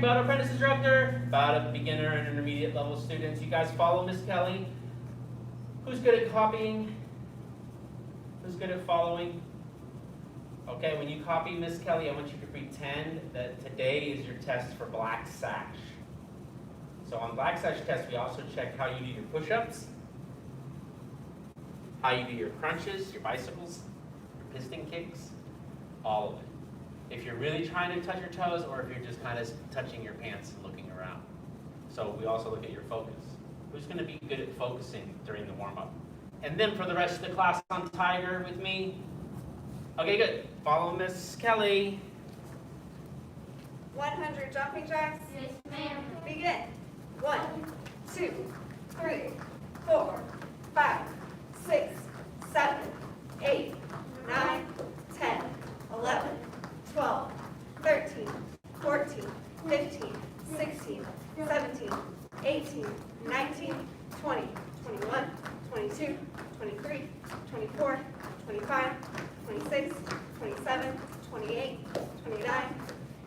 about apprentice instructor, about a beginner and intermediate level students. You guys follow Miss Kelly? Who's good at copying? Who's good at following? Okay, when you copy Miss Kelly, I want you to pretend that today is your test for Black Sash. So on Black Sash test, we also check how you do your push-ups, how you do your crunches, your bicycles, your piston kicks, all of it. If you're really trying to touch your toes or if you're just kind of touching your pants and looking around. So we also look at your focus. Who's going to be good at focusing during the warm-up? And then for the rest of the class on Tiger with me. Okay, good. Follow Miss Kelly. 100 jumping jacks. Yes, ma'am. Begin. 1, 2, 3, 4, 5, 6, 7, 8, 9, 10, 11, 12, 13, 14, 15, 16, 17, 18, 19, 20, 21, 22, 23, 24, 25, 26, 27, 28, 29,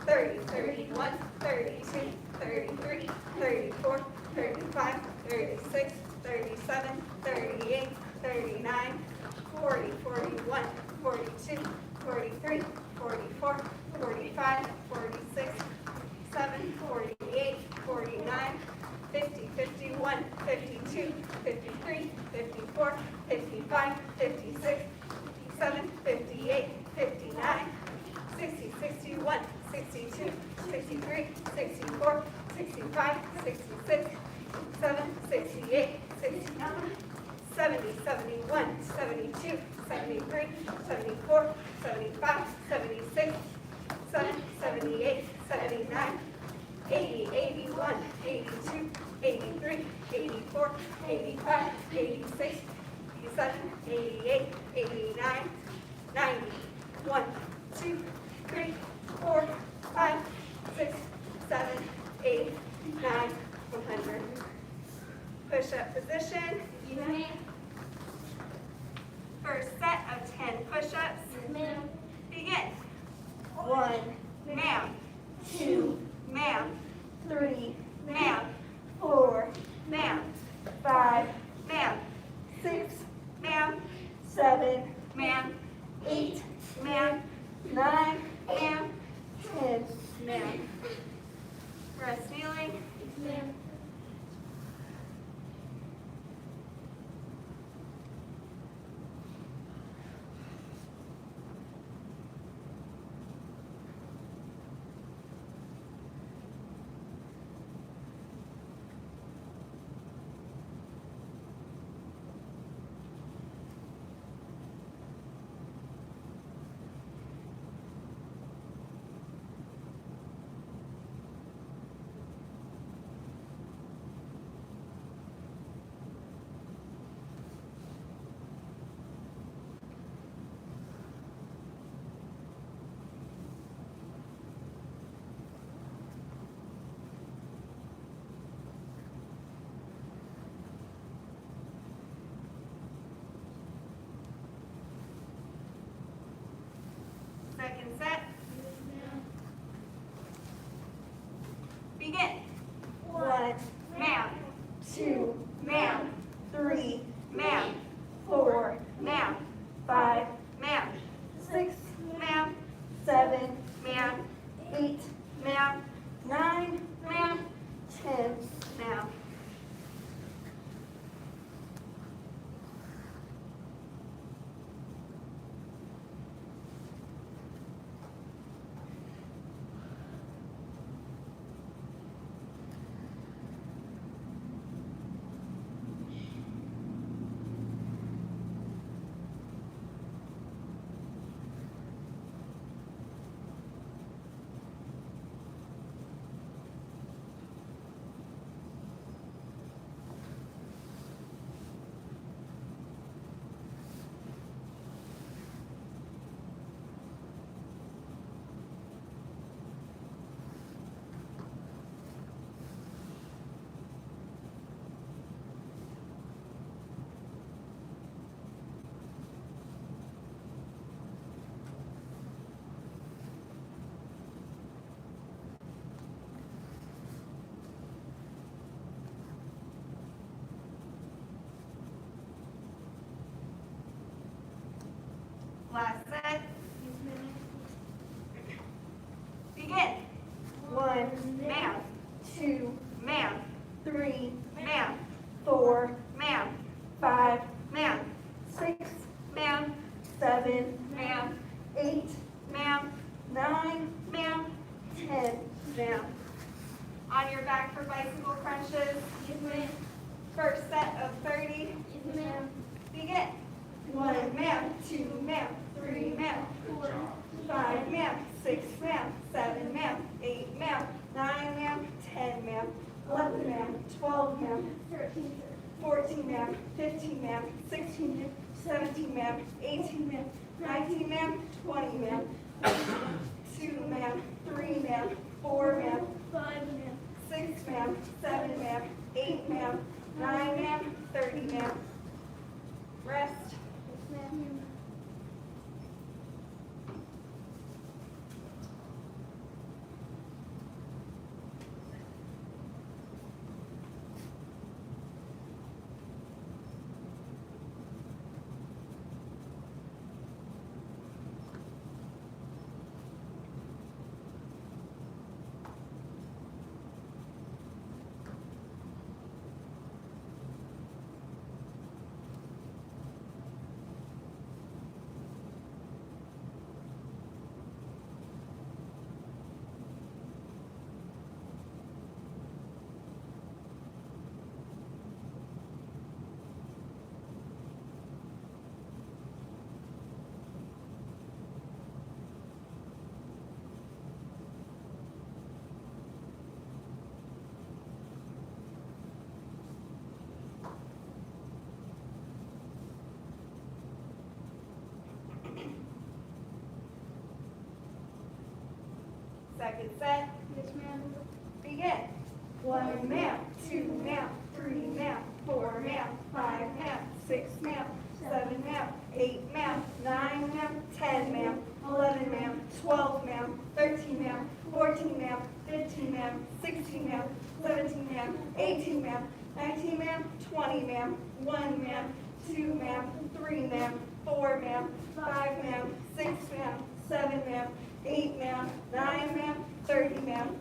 30, 31, 32, 33, 34, 35, 36, 37, 38, 39, 40, 41, 42, 43, 44, 45, 46, 47, 48, 49, 50, 51, 52, 53, 54, 55, 56, 57, 58, 59, 60, 61, 62, 63, 64, 65, 66, 67, 68, 69, 70, 71, 72, 73, 74, 75, 76, 77, 78, 79, 80, 81, 82, 83, 84, 85, 86, 87, 88, 89, 90, 1, 2, 3, 4, 5, 6, 7, 8, 9, 100. Push-up position. Yes, ma'am. First set of 10 push-ups. Yes, ma'am. Begin. 1, ma'am. 2, ma'am. 3, ma'am. 4, ma'am. 5, ma'am. 6, ma'am. 7, ma'am. 8, ma'am. 9, ma'am. 10, ma'am. Rest kneeling. Yes, ma'am. Second set. Yes, ma'am. Begin. 1, Ma'am. 2, Ma'am. 3, Ma'am. 4, Ma'am. 5, Ma'am. 6, Ma'am. 7, Ma'am. 8, Ma'am. 9, Ma'am. 10. Ma'am. 8, Ma'am. 9, Ma'am. 10. Ma'am. On your back for bicycle crunches. Yes, ma'am. First set of 30. Yes, ma'am. Begin. 1 ma'am, 2 ma'am, 3 ma'am, 4, 5 ma'am, 6 ma'am, 7 ma'am, 8 ma'am, 9 ma'am, 10 ma'am, 11 ma'am, 12 ma'am, 14 ma'am, 15 ma'am, 16 ma'am, 17 ma'am, 18 ma'am, 19 ma'am, 20 ma'am, 2 ma'am, 3 ma'am, 4 ma'am, 5 ma'am, 6 ma'am, 7 ma'am, 8 ma'am, 9 ma'am, 30 ma'am. Rest. Second set. Yes, ma'am. Begin. 1 ma'am, 2 ma'am, 3 ma'am, 4 ma'am, 5 ma'am, 6 ma'am, 7 ma'am, 8 ma'am, 9 ma'am, 10 ma'am, 11 ma'am, 12 ma'am, 13 ma'am, 14 ma'am, 15 ma'am, 16 ma'am, 17 ma'am, 18 ma'am, 19 ma'am, 20 ma'am, 1 ma'am, 2 ma'am, 3 ma'am, 4 ma'am, 5 ma'am, 6 ma'am, 7 ma'am, 8 ma'am, 9 ma'am, 30 ma'am.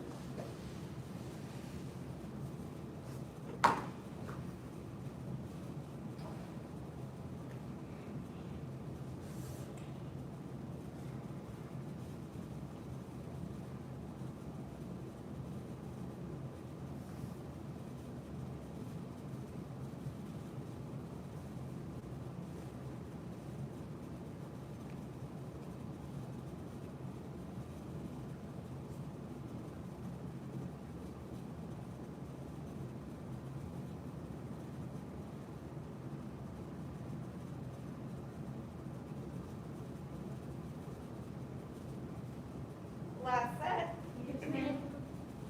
Last set.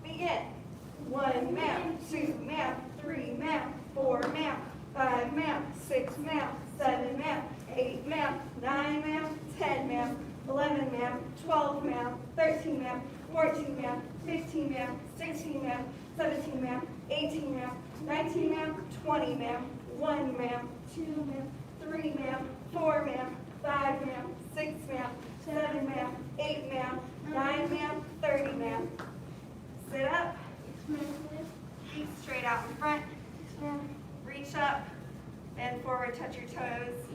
Begin. 1 ma'am, 2 ma'am, 3 ma'am, 4 ma'am, 5 ma'am, 6 ma'am, 7 ma'am, 8 ma'am, 9 ma'am, 10 ma'am, 11 ma'am, 12 ma'am, 13 ma'am, 14 ma'am, 15 ma'am, 16 ma'am, 17 ma'am, 18 ma'am, 19 ma'am, 20 ma'am, 1 ma'am, 2 ma'am, 3 ma'am, 4 ma'am, 5 ma'am, 6 ma'am, 7 ma'am, 8 ma'am, 9 ma'am, 30 ma'am. Sit up. Feet straight out in front. Reach up. Bend forward, touch your toes.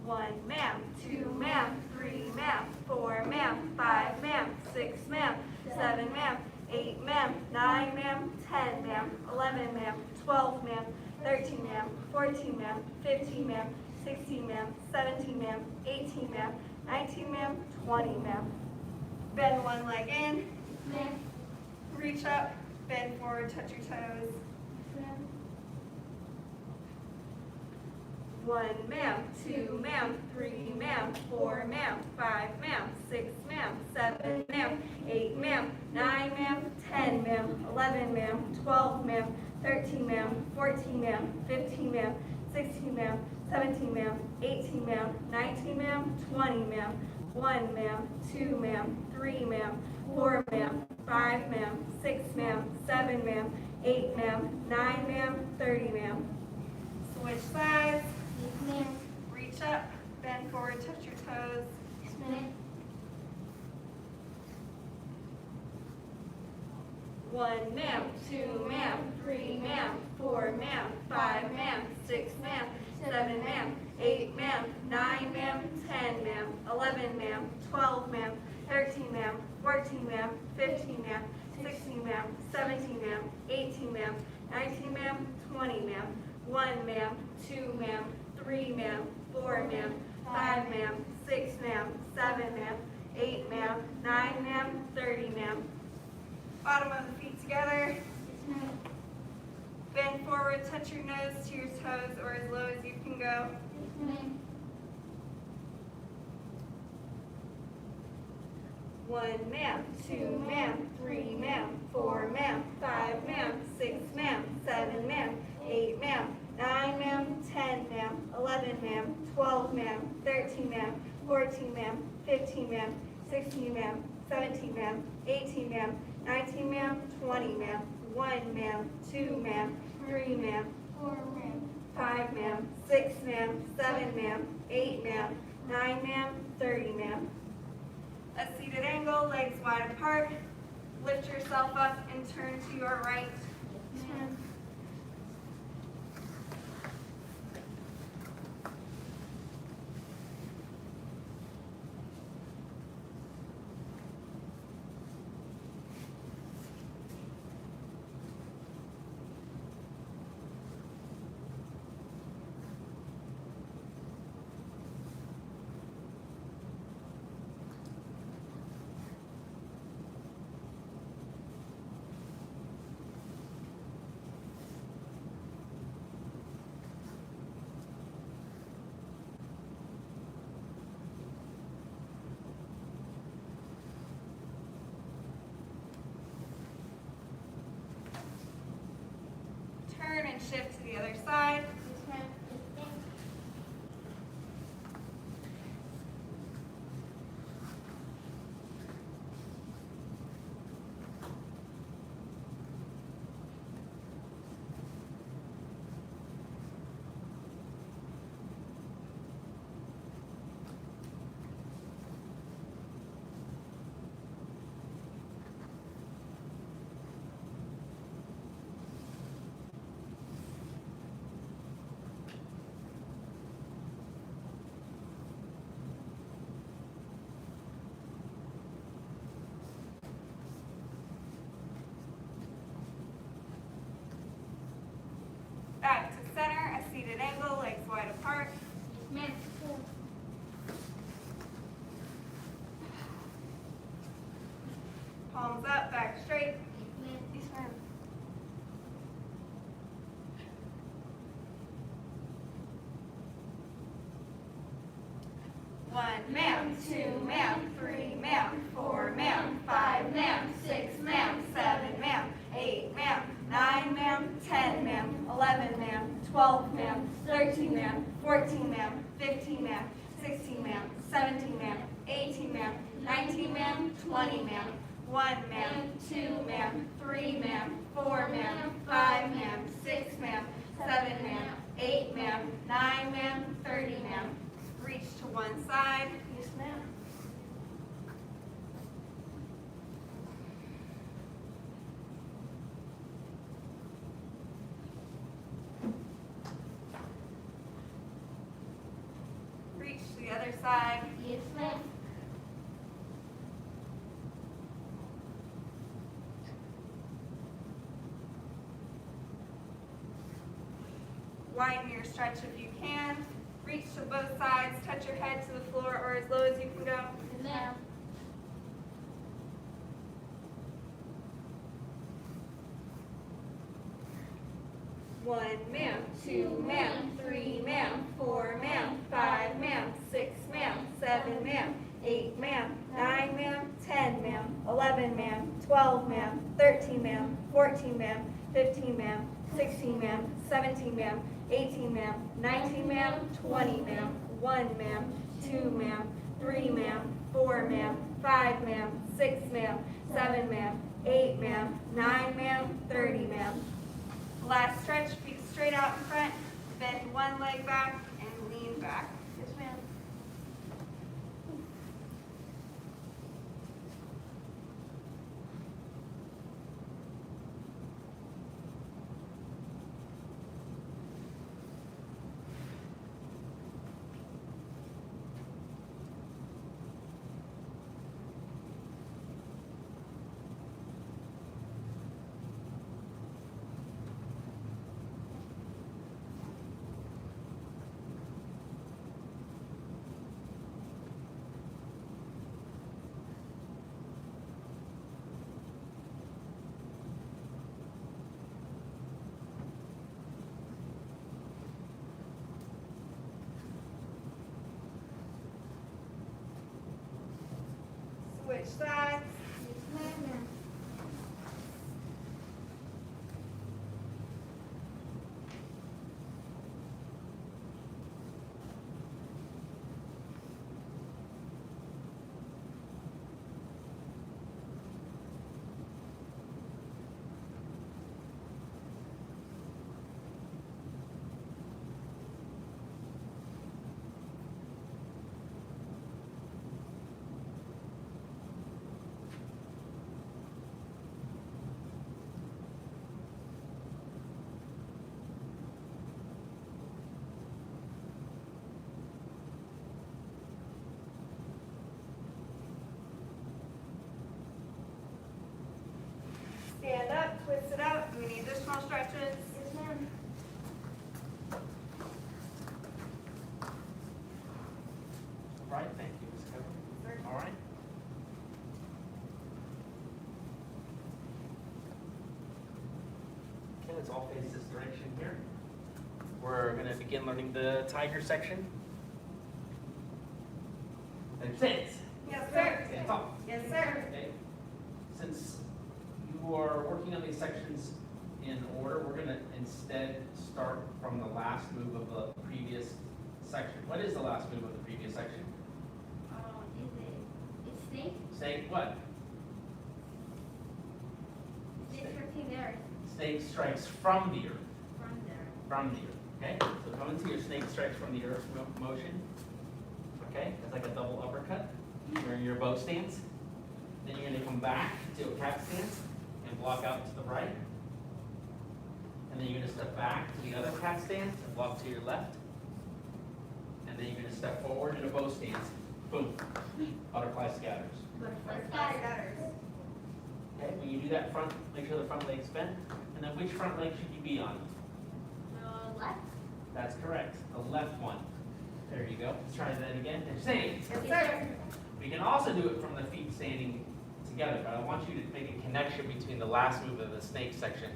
1 ma'am, 2 ma'am, 3 ma'am, 4 ma'am, 5 ma'am, 6 ma'am, 7 ma'am, 8 ma'am, 9 ma'am, 10 ma'am, 11 ma'am, 12 ma'am, 13 ma'am, 14 ma'am, 15 ma'am, 16 ma'am, 17 ma'am, 18 ma'am, 19 ma'am, 20 ma'am. Bend one leg in. Reach up, bend forward, touch your toes. 1 ma'am, 2 ma'am, 3 ma'am, 4 ma'am, 5 ma'am, 6 ma'am, 7 ma'am, 8 ma'am, 9 ma'am, 10 ma'am, 11 ma'am, 12 ma'am, 13 ma'am, 14 ma'am, 15 ma'am, 16 ma'am, 17 ma'am, 18 ma'am, 19 ma'am, 20 ma'am, 1 ma'am, 2 ma'am, 3 ma'am, 4 ma'am, 5 ma'am, 6 ma'am, 7 ma'am, 8 ma'am, 9 ma'am, 30 ma'am. Switch sides. Reach up, bend forward, touch your toes. 1 ma'am, 2 ma'am, 3 ma'am, 4 ma'am, 5 ma'am, 6 ma'am, 7 ma'am, 8 ma'am, 11 ma'am, 12 ma'am, 13 ma'am, 14 ma'am, 15 ma'am, 16 ma'am, 17 ma'am, 18 ma'am, 19 ma'am, 20 ma'am, 1 ma'am, 2 ma'am, 3 ma'am, 4 ma'am, 5 ma'am, 6 ma'am, 7 ma'am, 8 ma'am, 9 ma'am, 30 ma'am. Bottom of the feet together. Bend forward, touch your nose to your toes or as low as you can go. 1 ma'am, 2 ma'am, 3 ma'am, 4 ma'am, 5 ma'am, 6 ma'am, 7 ma'am, 8 ma'am, 9 ma'am, 10 ma'am, 11 ma'am, 12 ma'am, 13 ma'am, 14 ma'am, 15 ma'am, 16 ma'am, 17 ma'am, 18 ma'am, 19 ma'am, 20 ma'am, 1 ma'am, 2 ma'am, 3 ma'am, 4 ma'am. 5 ma'am, 6 ma'am, 7 ma'am, 8 ma'am, 9 ma'am, 30 ma'am. A seated angle, legs wide apart. Lift yourself up and turn to your right. Turn and shift to the other side. Back to center, a seated angle, legs wide apart. Palms up, back straight. Yes, ma'am. One ma'am, 2 ma'am, 3 ma'am, 4 ma'am, 5 ma'am, 6 ma'am, 7 ma'am, 8 ma'am, 9 ma'am, 10 ma'am, 11 ma'am, 12 ma'am, 13 ma'am, 14 ma'am, 15 ma'am, 16 ma'am, 17 ma'am, 18 ma'am, 19 ma'am, 20 ma'am, 1 ma'am, 2 ma'am, 3 ma'am, 4 ma'am, 5 ma'am, 6 ma'am, 7 ma'am, 8 ma'am, 9 ma'am, 30 ma'am. Reach to one side. Yes, ma'am. Reach to the other side. Yes, ma'am. Widen your stretch if you can. Reach to both sides, touch your head to the floor or as low as you can go. Yes, ma'am. One ma'am, 2 ma'am, 3 ma'am, 4 ma'am, 5 ma'am, 6 ma'am, 7 ma'am, 8 ma'am, 9 ma'am, 10 ma'am, 11 ma'am, 12 ma'am, 13 ma'am, 14 ma'am, 15 ma'am, 16 ma'am, 17 ma'am, 18 ma'am, 19 ma'am, 20 ma'am, 1 ma'am, 2 ma'am, 3 ma'am, 4 ma'am, 5 ma'am, 6 ma'am, 7 ma'am, 8 ma'am, 9 ma'am, 30 ma'am. Last stretch, feet straight out in front, bend one leg back and lean back. Yes, ma'am. Switch sides. Yes, ma'am. Stand up, twist it out. Do we need additional stretches? Yes, ma'am. Right, thank you, Ms. Kevin. All right. Okay, let's all face this direction here. We're gonna begin learning the tiger section. And sits. Yes, sir. Stand tall. Yes, sir. Okay. Since you are working on these sections in order, we're gonna instead start from the last move of the previous section. What is the last move of the previous section? It's snake? Snake what? Snake striking there Snake strikes from the earth. from there. From the earth. Okay? So come into your snake strikes from the earth motion. Okay? It's like a double uppercut. You're in your bow stance. Then you're gonna come back to a cat stance and block out to the right. And then you're gonna step back to the other cat stance and block to your left. And then you're gonna step forward in a bow stance. Boom. Butterfly scatters. Butterfly Scatters. Okay? When you do that front, make sure the front leg's bent. And then which front leg should you be on? Left? That's correct. The left one. There you go. Let's try that again. And stay. Yes, sir. We can also do it from the feet standing together, but I want you to make a connection between the last move of the snake section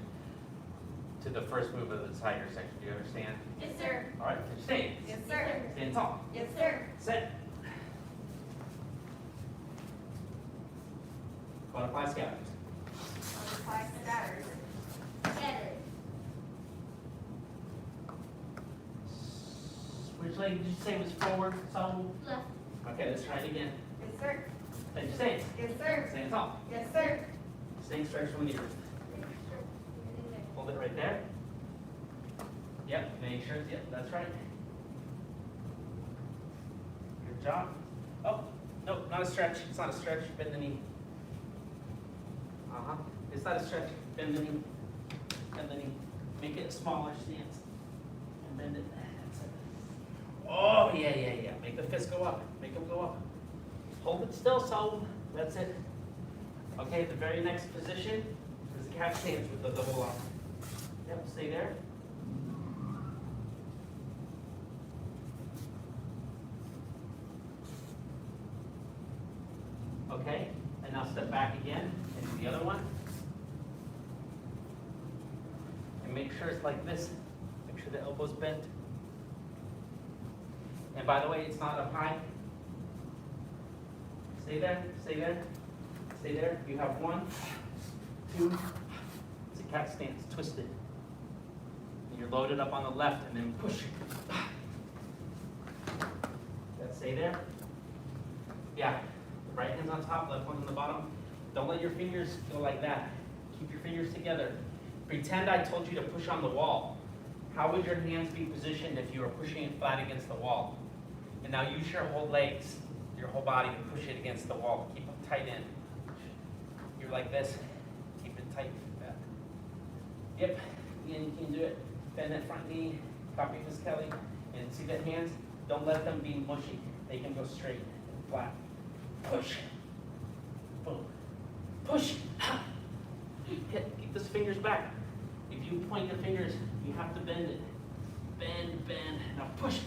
to the first move of the tiger section. Do you understand? Yes, sir. All right, then stay. Yes, sir. Stand tall. Yes, sir. Sit. Butterfly scatters. Butterfly scatters. Together. Which leg did you say was forward? So, Left. okay, let's try it again. Yes, sir. Then stay. Yes, sir. Stand tall. Yes, sir. Snake strikes from the earth. Hold it right there. Yep, make sure, yep, that's right. Good job. Oh, no, not a stretch. It's not a stretch. Bend the knee. Uh-huh. It's not a stretch. Bend the knee. Bend the knee. Make it a smaller stance. And bend it. That's it. Oh, yeah. Make the fist go up. Make them go up. Hold it still, so that's it. Okay, the very next position is the cat stance with the double arm. Yep, stay there. Okay, and now step back again and do the other one. And make sure it's like this. Make sure the elbow's bent. And by the way, it's not up high. Stay there, stay there, stay there. You have 1, 2, it's a cat stance, twisted. And you're loaded up on the left and then push. That stay there. Yeah, the right hand's on top, left one's on the bottom. Don't let your fingers go like that. Keep your fingers together. Pretend I told you to push on the wall. How would your hands be positioned if you were pushing it flat against the wall? And now use your whole legs, your whole body to push it against the wall. Keep them tight in. You're like this. Keep it tight. Yep. Again, you can do it. Bend that front knee. Copy Miss Kelly. And see the hands? Don't let them be mushy. They can go straight and flat. Push. Boom. Push. Hit. Keep those fingers back. If you point the fingers, you have to bend it. Bend, bend. Now push.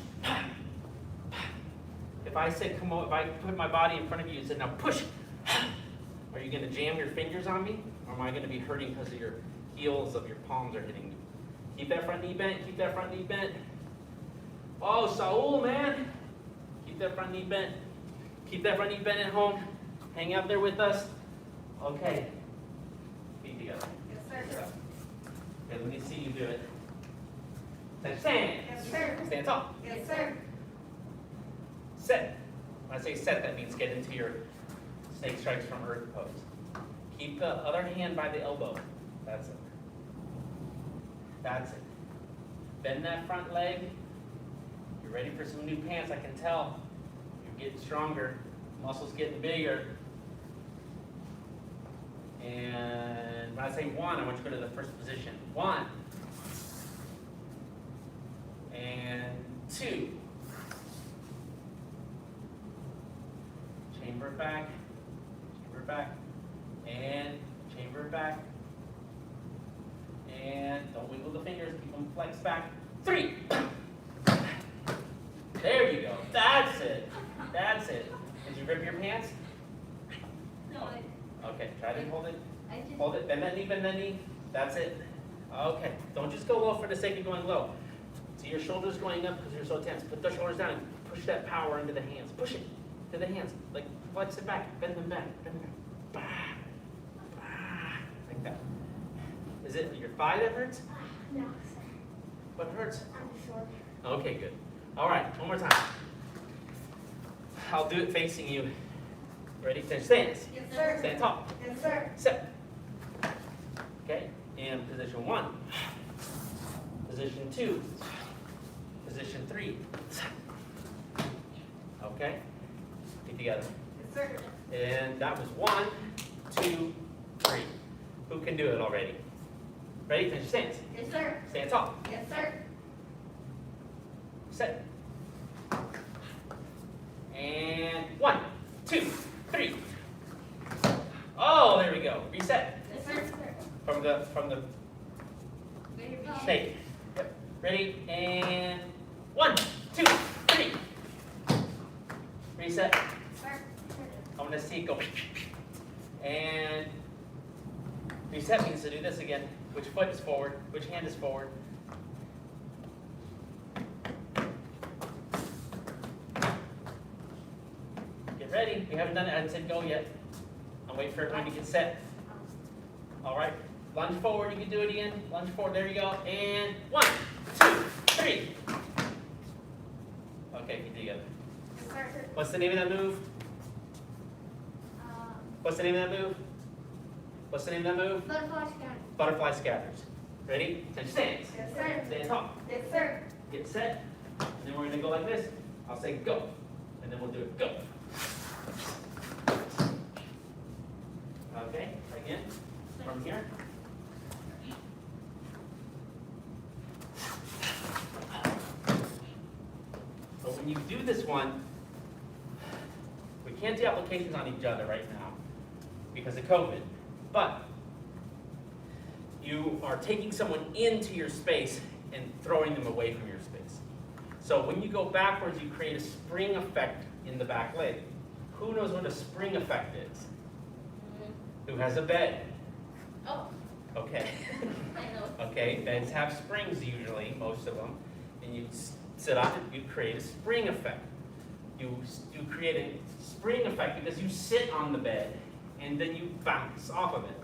If I said, come on, if I put my body in front of you and said, now push, are you gonna jam your fingers on me? Or am I gonna be hurting because of your heels of your palms are hitting me? Keep that front knee bent, keep that front knee bent. Oh, Saul, man. Keep that front knee bent. Keep that front knee bent at home. Hang out there with us. Okay. Feet together. Yes, sir. Okay, let me see you do it. Stand. Yes, sir. Stand tall. Yes, sir. Set. When I say set, that means get into your snake strikes from earth pose. Keep the other hand by the elbow. That's it. That's it. Bend that front leg. You're ready for some new pants, I can tell. You're getting stronger. Muscles getting bigger. And when I say one, I want you to go to the first position. 1. And 2. Chamber back. Chamber back. And chamber back. And don't wiggle the fingers, keep them flexed back. 3. There you go. That's it. That's it. Did you rip your pants? No, Okay, try to hold it. I just. Hold it. Bend that knee, bend that knee. That's it. Okay. Don't just go low for the sake of going low. See your shoulders going up because you're so tense. Put the shoulders down and push that power into the hands. Push it to the hands. Like flex it back. Bend them back. Bend them back. Bah, bah, like that. Is it your thigh that hurts? No, sir. What hurts? I'm short. Okay, good. All right, one more time. I'll do it facing you. Ready? Stand. Yes, sir. Stand tall. Yes, sir. Sit. Okay, in position 1. Position 2. Position 3. Okay, feet together. Yes, sir. And that was 1, 2, 3. Who can do it already? Ready? Finish your stance. Yes, sir. Stand tall. Yes, sir. Set. And 1, 2, 3. Oh, there we go. Reset. Yes, sir. From the Baby. snake. Yep. Ready? And 1, 2, 3. Reset. Sir. I want to see it go. And reset means to do this again. Which foot is forward? Which hand is forward? Get ready. We haven't done it. I haven't said go yet. I'm waiting for everyone to get set. All right. Lunge forward. You can do it again. Lunge forward. There you go. And 1, 2, 3. Okay, get together. Yes, sir. What's the name of that move? What's the name of that move? What's the name of that move? Butterfly scan. Butterfly scatters. Ready? Ten stance. Yes, sir. Stand tall. Yes, sir. Get set. And then we're gonna go like this. I'll say go. And then we'll do it. Go. Okay, again. From here. But when you do this one, we can't do applications on each other right now because of COVID. But you are taking someone into your space and throwing them away from your space. So when you go backwards, you create a spring effect in the back leg. Who knows what a spring effect is? Who has a bed? Oh, Okay. I know. Okay, beds have springs usually, most of them. And you sit on it, you create a spring effect. You create a spring effect because you sit on the bed and then you bounce off of it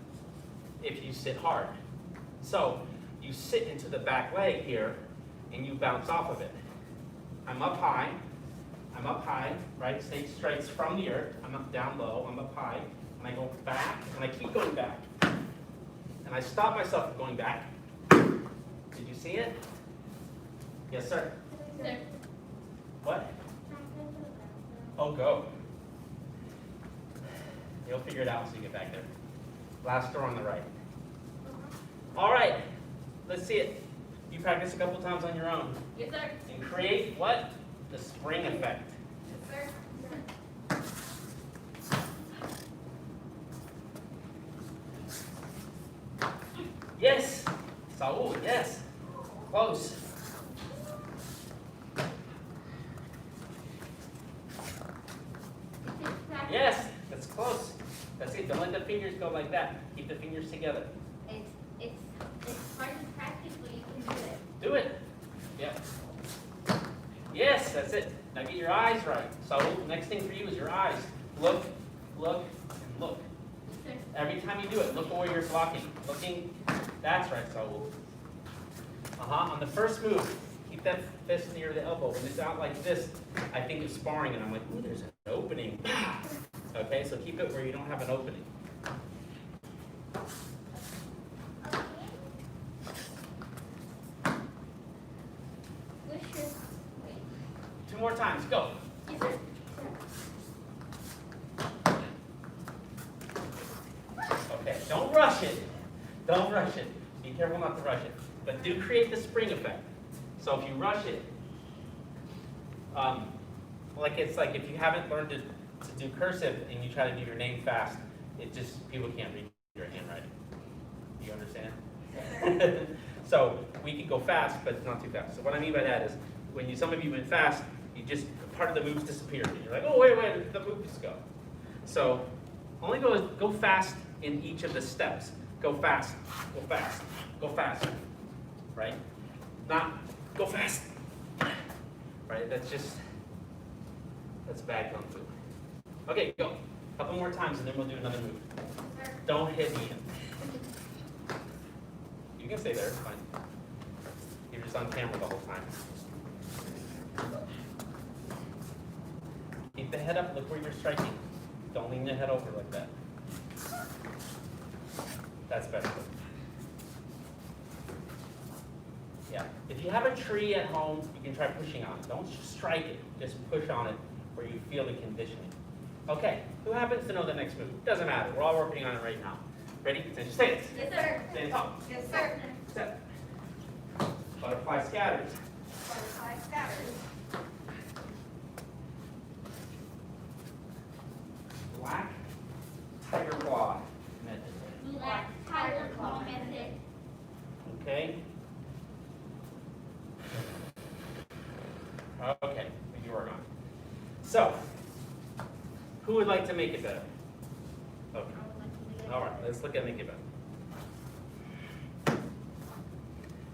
if you sit hard. So you sit into the back leg here and you bounce off of it. I'm up high, right? Snake strikes from the earth. I'm up down low, I'm up high, and I go back, and I keep going back. And I stop myself from going back. Did you see it? Yes, sir. Sir. What? Oh, go. You'll figure it out once you get back there. Last door on the right. All right, let's see it. You practice a couple times on your own. Yes, sir. And create what? The spring effect. Yes, sir. Yes. Saul, yes. Close. Yes, that's close. That's it. Don't let the fingers go like that. Keep the fingers together. It's hard to practice, but you can do it. Do it. Yeah. Yes, that's it. Now get your eyes right. So next thing for you is your eyes. Look, look, look. Yes, Every time you do it, look where you're blocking. Looking, that's right, Saul. On the first move, keep that fist near the elbow. When it's out like this, I think it's sparring, and I'm like, ooh, there's an opening. Okay, so keep it where you don't have an opening. Wait. 2 more times, go. Yes, sir. Okay, don't rush it. Don't rush it. Be careful not to rush it. But do create the spring effect. So if you rush it, it's like if you haven't learned to do cursive and you try to do your name fast, people can't read your handwriting. Do you understand? So we can go fast, but not too fast. So what I mean by that is, when some of you went fast, part of the moves disappeared. And you're like, oh, wait, the moves go. So only go fast in each of the steps. Go fast, go fast, go fast, right? Not go fast, right? That's bad kung fu. Okay, go. A couple more times and then we'll do another move. Sir. Don't hit me. You can stay there, it's fine. You're just on camera the whole time. Keep the head up, look where you're striking. Don't lean the head over like that. That's better. Yeah. If you have a tree at home, you can try pushing on it. Don't strike it, just push on it where you feel the conditioning. Okay, who happens to know the next move? Doesn't matter, we're all working on it right now. Ready? Stance. Yes, sir. Stand tall. Yes, sir. Step. Butterfly scatters. Butterfly scatters. Black tiger claw method. Black tiger claw method. Okay. Okay, we can work on it. So, who would like to make it better? Okay. All right, let's look at make it better.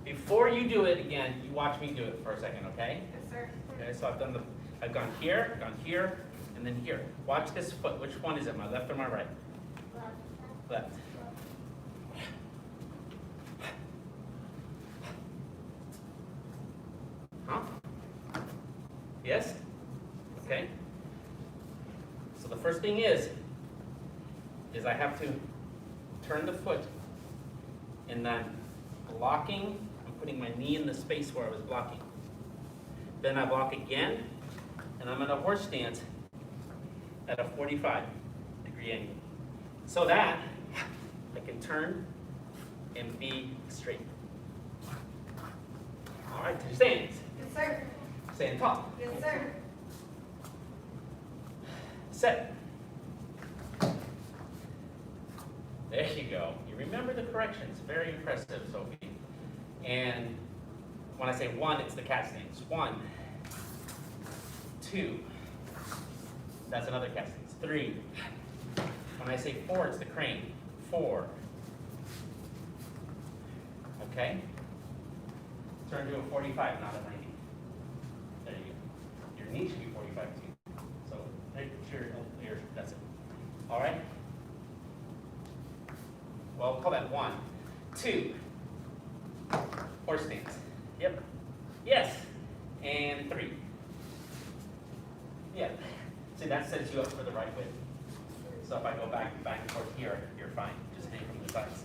Before you do it again, you watch me do it for a second, okay? Yes, sir. Okay, so I've gone here, and then here. Watch this foot. Which one is it, my left or my right? Left. Huh? Yes? Okay. So the first thing is I have to turn the foot, and then blocking, I'm putting my knee in the space where I was blocking. Then I block again, and I'm in a horse stance at a 45-degree angle. So that I can turn and be straight. All right, to your stance. Yes, sir. Stand tall. Yes, sir. Set. There you go. You remember the corrections. Very impressive, Sophie. And when I say one, it's the cat stance. 1, 2. That's another cat stance. 3. When I say 4, it's the crane. 4. Okay? Turn to a 45, not a 90. There you go. Your knee should be 45 too. So, that's it. All right? Well, call that 1, 2. Horse stance. Yep. Yes. And 3. Yeah. See, that sets you up for the right way. So if I go back and forth here, you're fine. Just hang from the sides.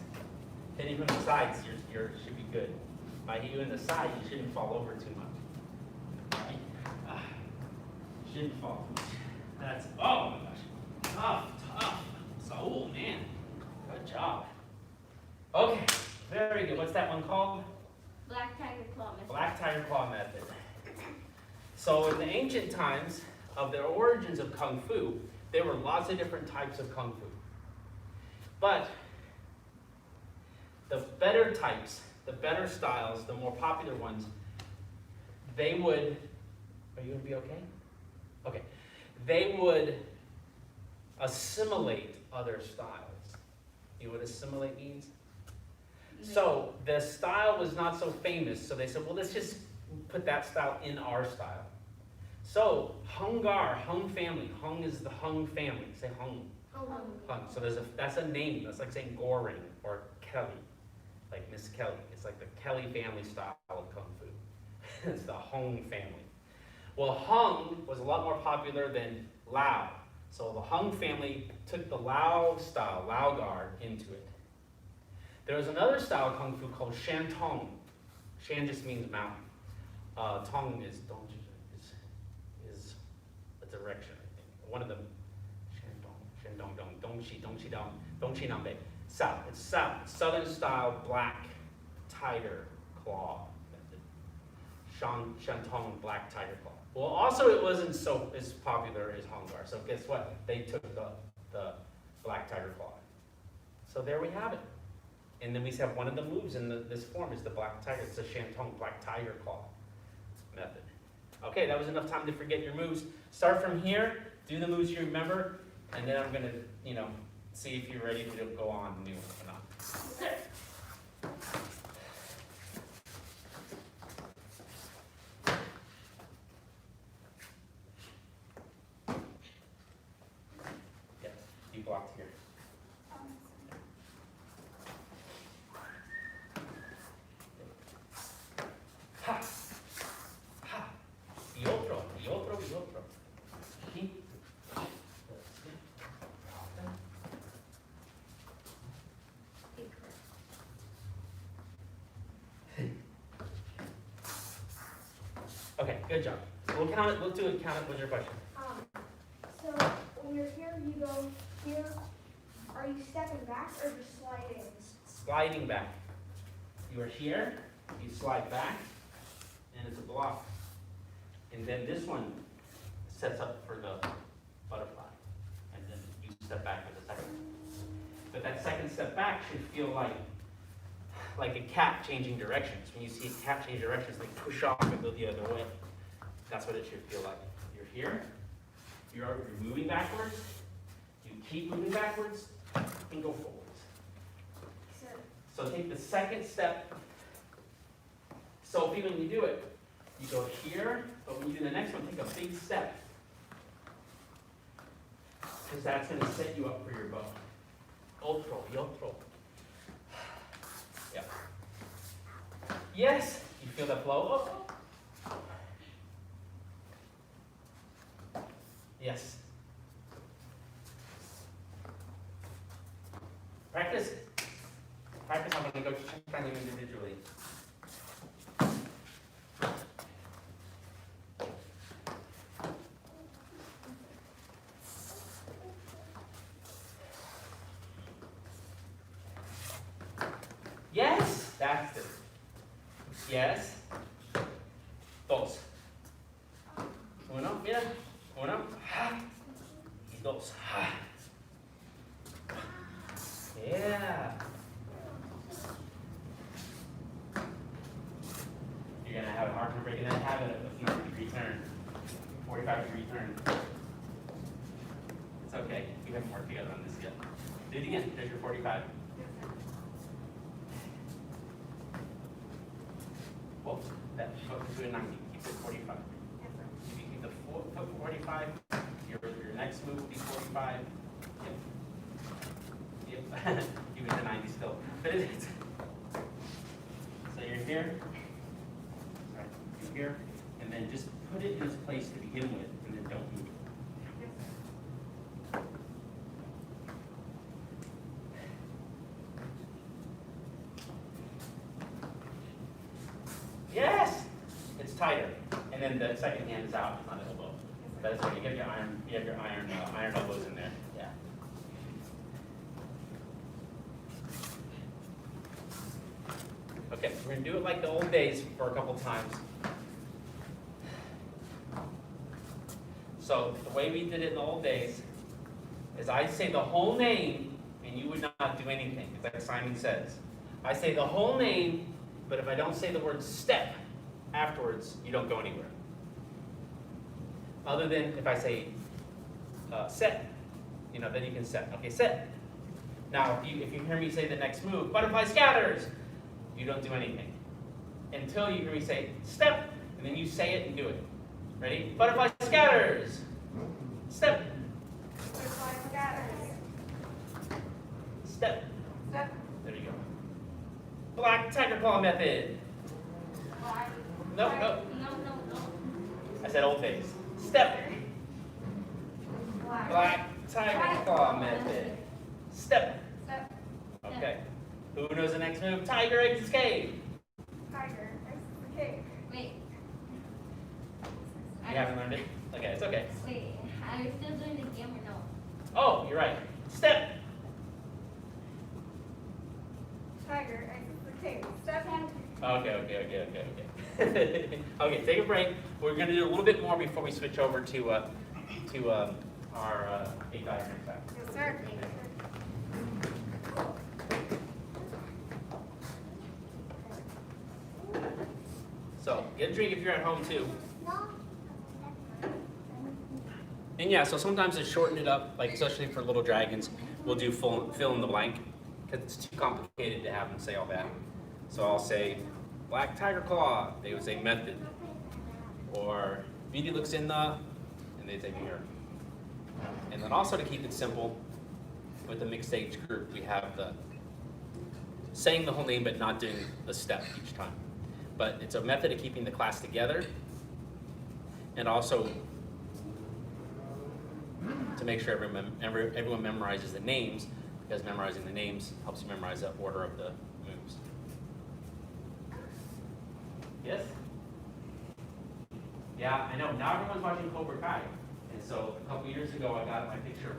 Hitting from the sides, you should be good. If I hit you in the side, you shouldn't fall over too much. Right? Shouldn't fall too much. That's, oh my gosh. Tough. So, man. Good job. Okay, very good. What's that one called? Black tiger claw method. Black tiger claw method. So in the ancient times of the origins of Kung Fu, there were lots of different types of Kung Fu. But the better types, the better styles, the more popular ones, they would, are you going to be okay? Okay. They would assimilate other styles. You know what assimilate means? So the style was not so famous, so they said, well, let's just put that style in our style. So, Hungar, Hung family. Hung is the Hung family. Say Hung. Hung. So that's a name. That's like saying Gohring or Kelly. Like Miss Kelly. It's like the Kelly family style of Kung Fu. It's the Hung family. Well, Hung was a lot more popular than Lao. So the Hung family took the Lao style, Lao guard, into it. There was another style of Kung Fu called Shan Tong. Shan just means mountain. Tong is a direction, I think. One of them, Shan Dong, Dong Shi Nambe. South. It's south. Southern style black tiger claw method. Shan Tong black tiger claw. Well, also it wasn't so as popular as Hongar. So guess what? They took the black tiger claw. So there we have it. And then we have one of the moves in this form is the black tiger. It's a Shantong black tiger claw method. Okay, that was enough time to forget your moves. Start from here, do the moves you remember, and then I'm gonna, see if you're ready to go on new or not. Yes, you blocked here. Ha! Ha! Y otro. He. Okay, good job. We'll count it. We'll do it. Count it. What's your question? So when you're here, you go here. Are you stepping back or just sliding? Sliding back. You are here. You slide back, and it's a block. And then this one sets up for the butterfly, and then you step back for the second. But that second step back should feel like a cat changing directions. When you see a cat change directions, they push off and go the other way. That's what it should feel like. You're here, you're moving backwards, you keep moving backwards, and go forwards. So take the second step. So when you do it, you go here, but when you do the next one, take a big step. Because that's going to set you up for your bow. Otro. Yeah. Yes, you feel that flow. Oh. Yes. Practice. I'm going to go check on you individually. Yes, that's it. Yes. Dos. Uno, mira. Uno. Ha. Y dos. Ha. Yeah. You're going to have a hard time breaking that habit of a 90-degree turn, 45-degree turn. It's okay. We haven't worked together on this yet. Do it again. There's your 45. Whoops, that goes to a 90. Keep it 45. If you keep the foot 45, your next move will be 45. Yep. You went to 90 still. But it's so you're here. Sorry, you're here, and then just put it in its place to begin with, and then don't move. Yes! It's tighter. And then the second hand is out, it's not an elbow. That's right, you have your iron elbows in there. Yeah. Okay, we're gonna do it like the old days for a couple times. So the way we did it in the old days is I say the whole name and you would not do anything. It's like Simon says. I say the whole name, but if I don't say the word step afterwards, you don't go anywhere. Other than if I say set, then you can set. Okay, set. Now, if you hear me say the next move, butterfly scatters, you don't do anything. Until you hear me say step, and then you say it and do it. Ready? Butterfly scatters. Step. Butterfly scatters. Step. Step. There you go. Black tiger claw method. Nope, nope. No. I said old face. Step. Black tiger claw method. Step. Step. Okay. Who knows the next move? Tiger exits cave. Tiger. Exits the cave. Wait. You haven't learned it? Okay, it's okay. Wait, are you still doing the game or no? Oh, you're right. Step. Tiger exits the cave. Step. Okay. Okay, take a break. We're going to do a little bit more before we switch over to our 8 diagram class. Yes, sir. So, get a drink if you're at home too. And yeah, so sometimes to shorten it up, like especially for little dragons, we'll do fill in the blank because it's too complicated to have them say all that. So I'll say black tiger claw. They would say method. Or Beauty looks in the, and they say mirror. And then also to keep it simple, with the mixed age group, we have the saying the whole name but not doing a step each time. But it's a method of keeping the class together, and also to make sure everyone memorizes the names, because memorizing the names helps you memorize the order of the moves. Yes? Yeah, I know. Now everyone's watching Cobra Kai. And so a couple years ago, I got my picture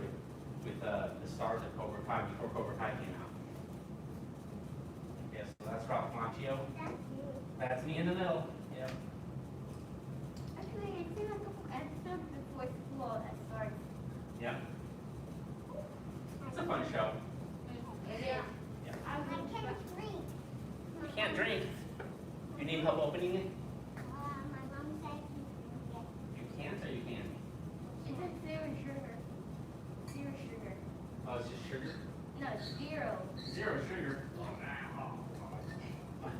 with the stars of Cobra Kai before Cobra Kai came out. Yeah, so that's Ralph Macchio. That's me in the middle. Yeah. Actually, it's in a couple episodes before school that starts. Yeah. It's a fun show. Yeah. Yeah. I can't drink. You can't drink. You need help opening it? My mom said You can't or you can? it's a zero sugar. Zero sugar. Oh, it's just sugar? No, it's zero. Zero sugar.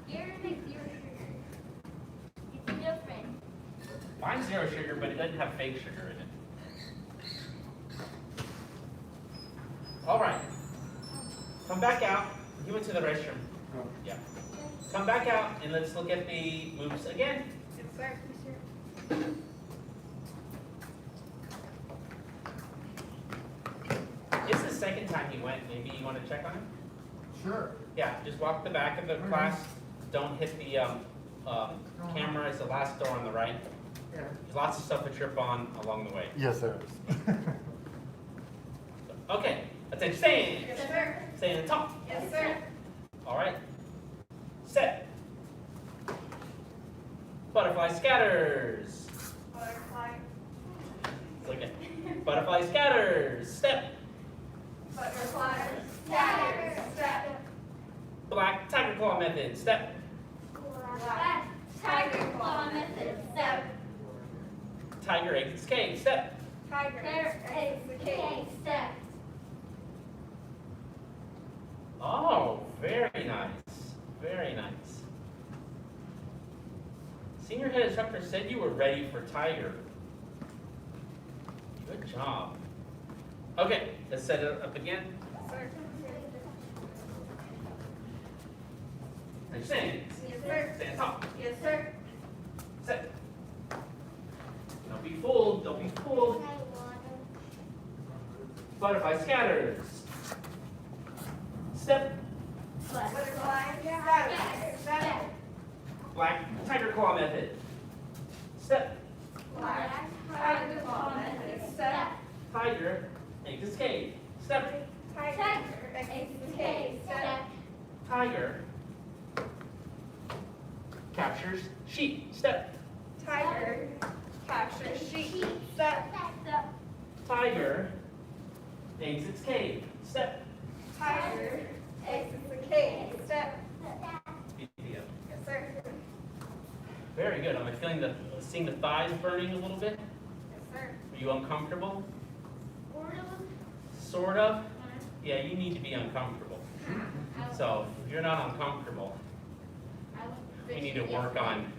Zero makes zero sugar. It's different. Mine's zero sugar, but it doesn't have fake sugar in it. All right. Come back out. You went to the restroom. Yeah. Come back out and let's look at the moves again. Yes, sir. It's the second time he went. Maybe you want to check on him? Sure. Yeah, just walk the back of the class. Don't hit the camera. It's the last door on the right. Yeah. There's lots of stuff to trip on along the way. Yes, sir. Okay, attention, stand. Yes, sir. Stand and talk. Yes, sir. All right. Set. Butterfly scatters. Butterfly. Okay. Butterfly scatters. Step. Butterfly. Scatter. Step. Black tiger claw method. Step. Black. Tiger claw method. Step. Tiger exits cave. Step. Tiger. Exits the cave. Step. Oh, very nice. Very nice. Senior head instructor said you were ready for tiger. Good job. Okay, let's set it up again. Yes, sir. And stand. Yes, sir. Stand top. Yes, sir. Set. Don't be fooled. Don't be fooled. Butterfly scatters. Step. Butterfly. Scatter. Step. Black tiger claw method. Step. Black. Tiger claw method. Step. Tiger exits cave. Step. Tiger. Exits the cave. Step. Tiger captures sheep. Step. Tiger. Captures sheep. Step. Tiger exits cave. Step. Tiger. Exits the cave. Step. Yeah. Yes, sir. Very good. Am I seeing the thighs burning a little bit? Yes, sir. Are you uncomfortable? Sort of? Yeah, you need to be uncomfortable. So if you're not uncomfortable, we need to work on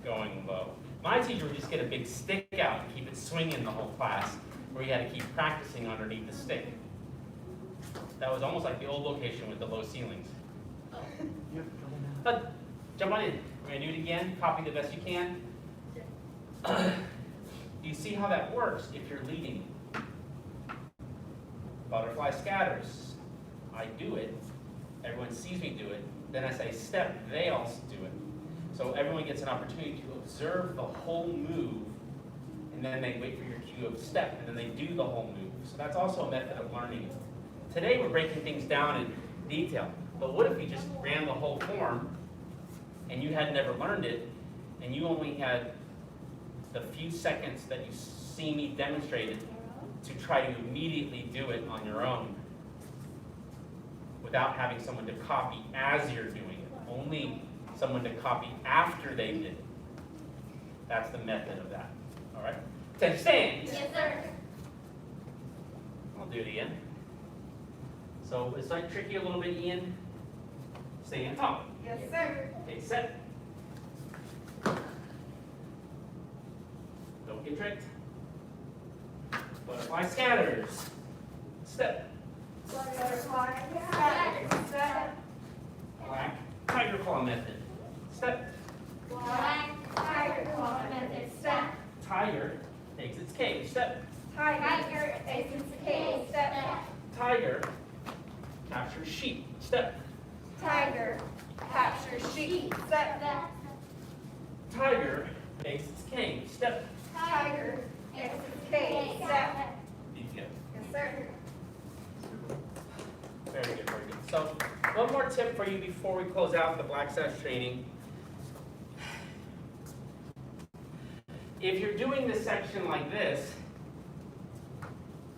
going low. My teacher would just get a big stick out and keep it swinging the whole class, where you had to keep practicing underneath the stick. That was almost like the old location with the low ceilings. But jump on in. We're going to do it again. Copy the best you can. You see how that works if you're leading. Butterfly scatters. I do it. Everyone sees me do it. Then I say step. They also do it. So everyone gets an opportunity to observe the whole move, and then they wait for your cue of step, and then they do the whole move. So that's also a method of learning. Today we're breaking things down in detail. But what if we just ran the whole form, and you had never learned it, and you only had the few seconds that you see me demonstrate it to try to immediately do it on your own without having someone to copy as you're doing it. Only someone to copy after they did it. That's the method of that. All right? Attention, stand. Yes, sir. I'll do it again. So it's like tricky a little bit, Ian. Stand tall. Yes, sir. Okay, set. Don't get tricked. Butterfly scatters. Step. Butterfly scatters. Step. Black tiger claw method. Step. Black Tiger claw method. Step. Tiger takes its cave. Step. Tiger takes its cave. Step. Tiger captures sheep. Step. Tiger captures sheep. Step. Tiger takes its cave. Step. Tiger takes its cave. Step. Good. Yes, sir. Very good, very good. So one more tip for you before we close out the Black Sash training. If you're doing this section like this,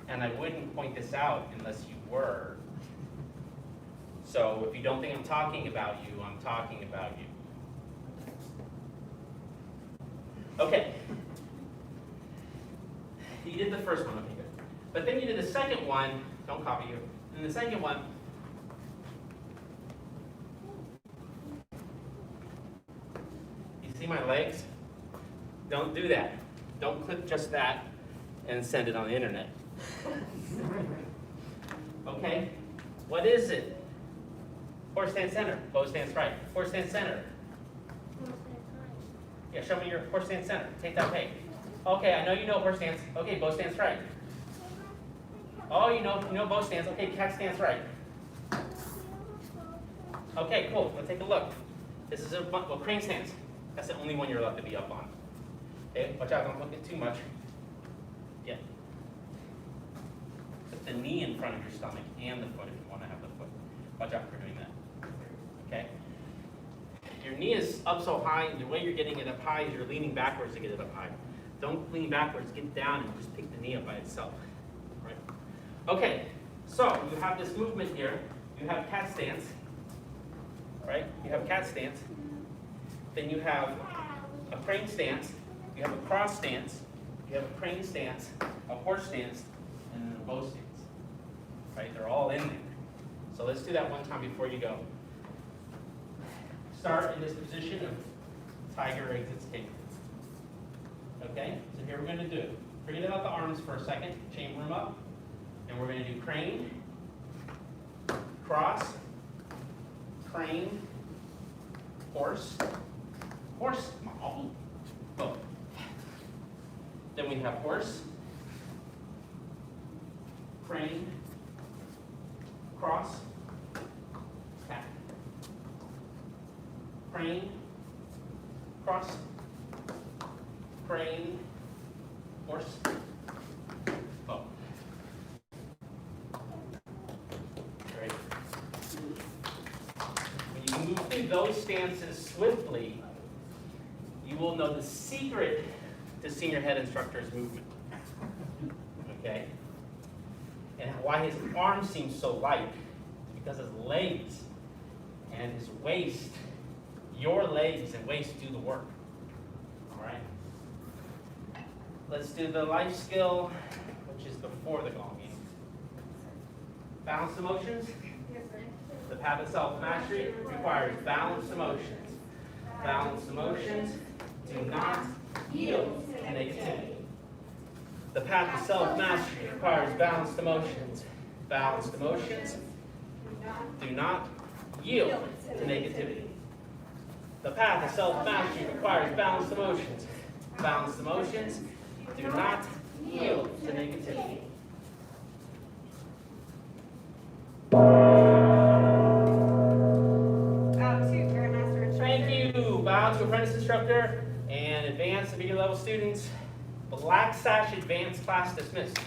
and I wouldn't point this out unless you were. So if you don't think I'm talking about you, I'm talking about you. Okay. You did the first one, okay, good. But then you did the second one, don't copy you. And the second one, you see my legs? Don't do that. Don't clip just that and send it on the internet. Okay? What is it? Horse stance center. Bow stance right. Horse stance center. Yeah, show me your horse stance center. Take that page. Okay, I know you know horse stance. Okay, bow stance right. Oh, you know bow stance. Okay, cat stance right. Okay, cool. Let's take a look. This is well, crane stance. That's the only one you're allowed to be up on. Okay, watch out, don't look at too much. Yeah. Put the knee in front of your stomach and the foot if you want to have the foot. Watch out for doing that. Okay? Your knee is up so high, and the way you're getting it up high is you're leaning backwards to get it up high. Don't lean backwards, get down and just pick the knee up by itself. All right? Okay, so you have this movement here. You have cat stance. All right? You have cat stance. Then you have a crane stance. You have a cross stance. You have a crane stance, a horse stance, and then a bow stance. Right? They're all in there. So let's do that one time before you go. Start in this position of tiger exits cave. Okay? So here we're going to do. Forget about the arms for a second. Chamber them up. And we're going to do crane, cross, crane, horse, horse, oh, bow. Then we have horse, crane, cross, cat. Crane, cross, crane, horse, bow. Great. When you move through those stances swiftly, you will know the secret to senior head instructor's movement. Okay? And why his arms seem so light is because his legs and his waist, your legs and waist do the work. All right? Let's do the life skill, which is before the gonging. Balanced emotions. Yes, sir. The path of self-mastery requires balanced emotions. Balanced emotions do not yield to negativity. The path to self-mastery requires balanced emotions. Balanced emotions do not yield to negativity. The path to self-mastery requires balanced emotions. Balanced emotions do not yield to negativity. Bow to Grand Master Instructor. Thank you. Bow to apprentice instructor and advanced and beginner level students. Black Sash advanced class dismissed.